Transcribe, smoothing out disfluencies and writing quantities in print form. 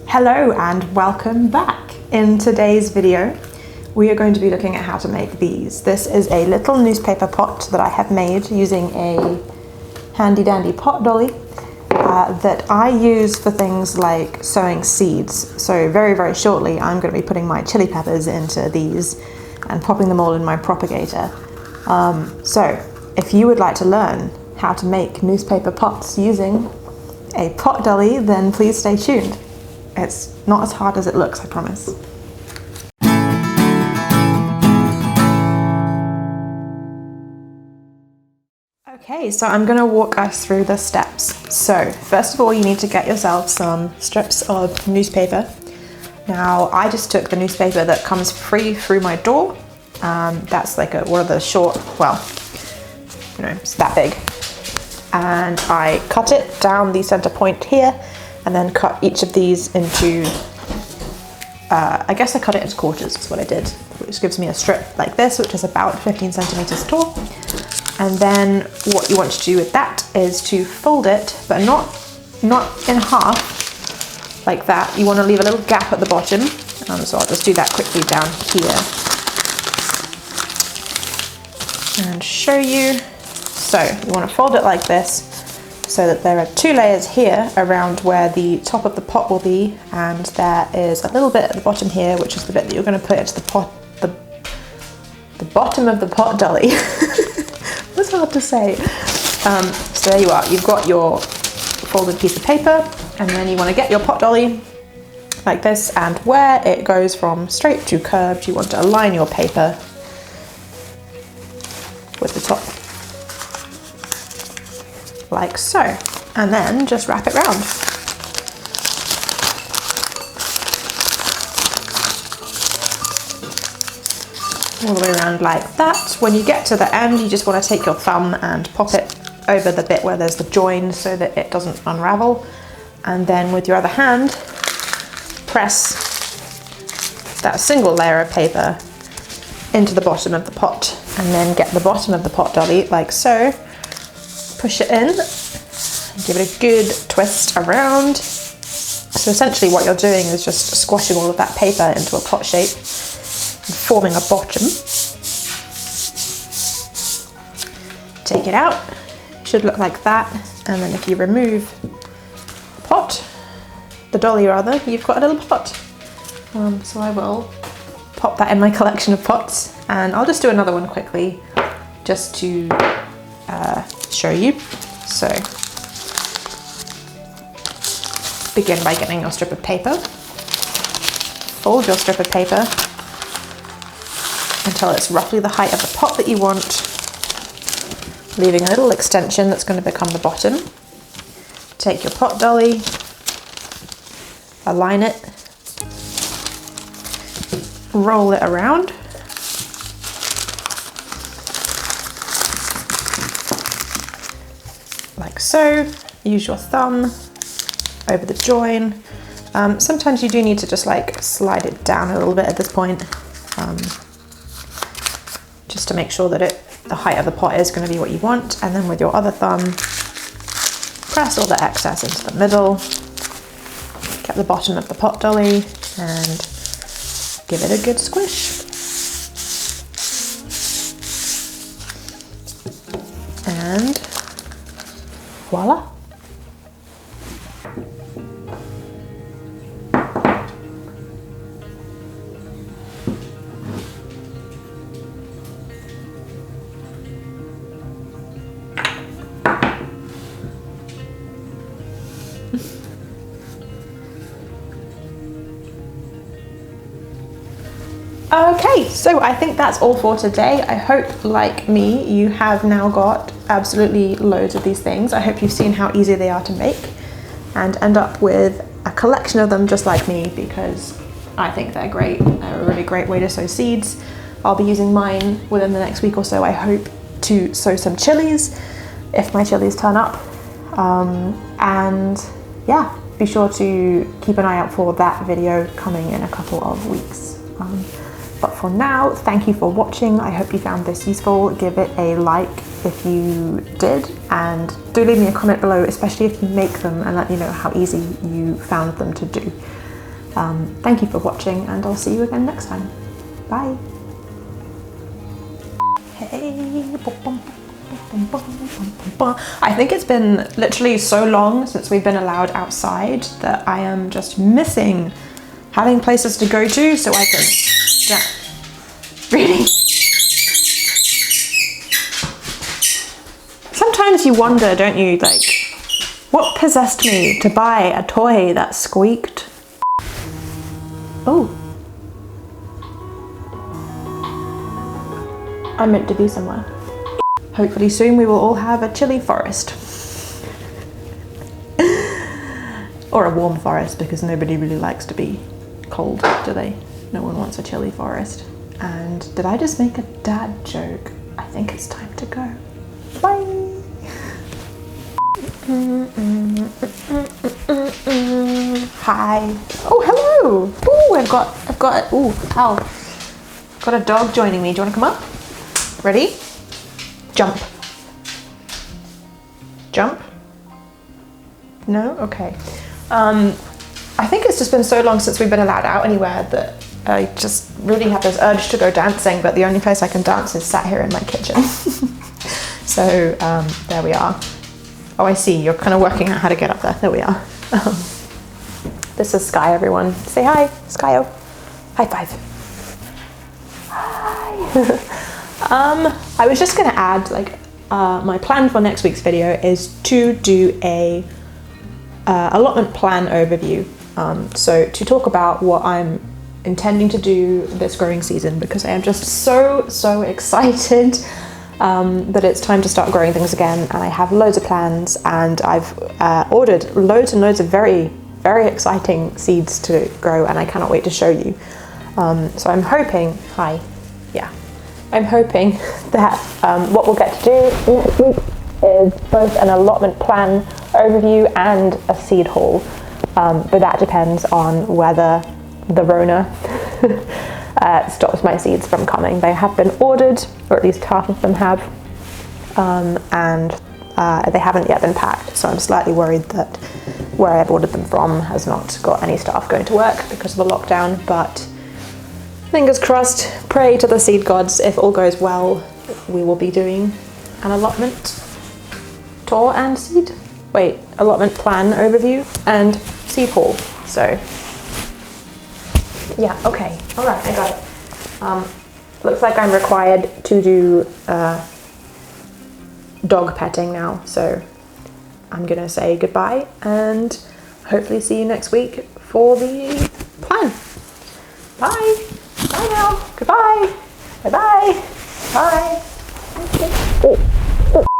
Hello and welcome back. In today's video we are going to be looking at how to make these. This is a little newspaper pot that I have made using a handy dandy pot dolly that I use for things like sowing seeds. So very shortly I'm going to be putting my chili peppers into these and popping them all in my propagator. So if you would like to learn how to make newspaper pots using a pot dolly, then please stay tuned. It's not as hard as it looks, I promise. Okay, so I'm going to walk us through the steps. So first of all, you need to get yourself some strips of newspaper. Now I just took the newspaper that comes free through my door. That's like one of the short, well, you know, it's that big. And I cut it down the center point here and then cut each of these into, I guess I cut it into quarters is what I did, which gives me a strip like this, which is about 15 centimeters tall. And then what you want to do with that is to fold it, but not in half like that. You want to leave a little gap at the bottom. So I'll just do that quickly down here and show you. So you want to fold it like this so that there are two layers here around where the top of the pot will be, and there is a little bit at the bottom here, which is the bit that you're going to put into the pot, the bottom of the pot dolly. That's hard to say. So there you are, you've got your folded piece of paper, and then you want to get your pot dolly like this, and where it goes from straight to curved, you want to align your paper with the top, like so, and then just wrap it round. All the way around like that. When you get to the end, you just want to take your thumb and pop it over the bit where there's the join so that it doesn't unravel, and then with your other hand press that single layer of paper into the bottom of the pot, and then get the bottom of the pot dolly like so. Push it in, give it a good twist around. So essentially what you're doing is just squashing all of that paper into a pot shape and forming a bottom. Take it out, it should look like that, and then if you remove the dolly rather, you've got a little pot. So I will pop that in my collection of pots, and I'll just do another one quickly just to show you. So begin by getting your strip of paper, fold your strip of paper until it's roughly the height of the pot that you want, leaving a little extension that's going to become the bottom. Take your pot dolly, align it, roll it around, like so. Use your thumb over the join. Sometimes you do need to just like slide it down a little bit at this point, just to make sure that the height of the pot is going to be what you want, and then with your other thumb press all the excess into the middle, get the bottom of the pot dolly and give it a good squish. And voila. Okay, so I think that's all for today. I hope, like me, you have now got absolutely loads of these things. I hope you've seen how easy they are to make and end up with a collection of them just like me, because I think they're great. They're a really great way to sow seeds. I'll be using mine within the next week or so, I hope, to sow some chilies if my chilies turn up. And yeah, be sure to keep an eye out for that video coming in a couple of weeks. But for now, thank you for watching. I hope you found this useful. Give it a like if you did, and do leave me a comment below, especially if you make them, and let me know how easy you found them to do. Thank you for watching, and I'll see you again next time. Bye. Hey. I think it's been literally so long since we've been allowed outside that I am just missing having places to go to so I can... Yeah. Really? Sometimes you wonder, don't you, like, what possessed me to buy a toy that squeaked? Oh. I'm meant to be somewhere. Hopefully soon we will all have a chilly forest. Or a warm forest, because nobody really likes to be cold, do they? No one wants a chilly forest. And did I just make a dad joke? I think it's time to go. Bye! Hi. Oh, hello! Oh, I've got a dog joining me. Do you want to come up? Ready? Jump. Jump? No? Okay. I think it's just been so long since we've been allowed out anywhere that I just really have this urge to go dancing, but the only place I can dance is sat here in my kitchen. So there we are. Oh, I see, you're kind of working out how to get up there. There we are. This is Sky, everyone. Say hi, Skyo. High five. Hi. I was just gonna add, like, my plan for next week's video is to do a allotment plan overview. So to talk about what I'm intending to do this growing season, because I am just so excited that it's time to start growing things again, and I have loads of plans, and I've ordered loads and loads of very exciting seeds to grow, and I cannot wait to show you. So I'm hoping, I'm hoping that what we'll get to do next week is both an allotment plan overview and a seed haul, but that depends on whether the Rona stops my seeds from coming. They have been ordered, or at least half of them have, and they haven't yet been packed, so I'm slightly worried that where I've ordered them from has not got any staff going to work because of the lockdown, but fingers crossed, pray to the seed gods. If all goes well, we will be doing an allotment tour and allotment plan overview and seed haul. So yeah, okay, all right, I got it. Looks like I'm required to do dog petting now, so I'm gonna say goodbye and hopefully see you next week for the plan. Bye. Bye now. Goodbye. Bye-bye. Bye.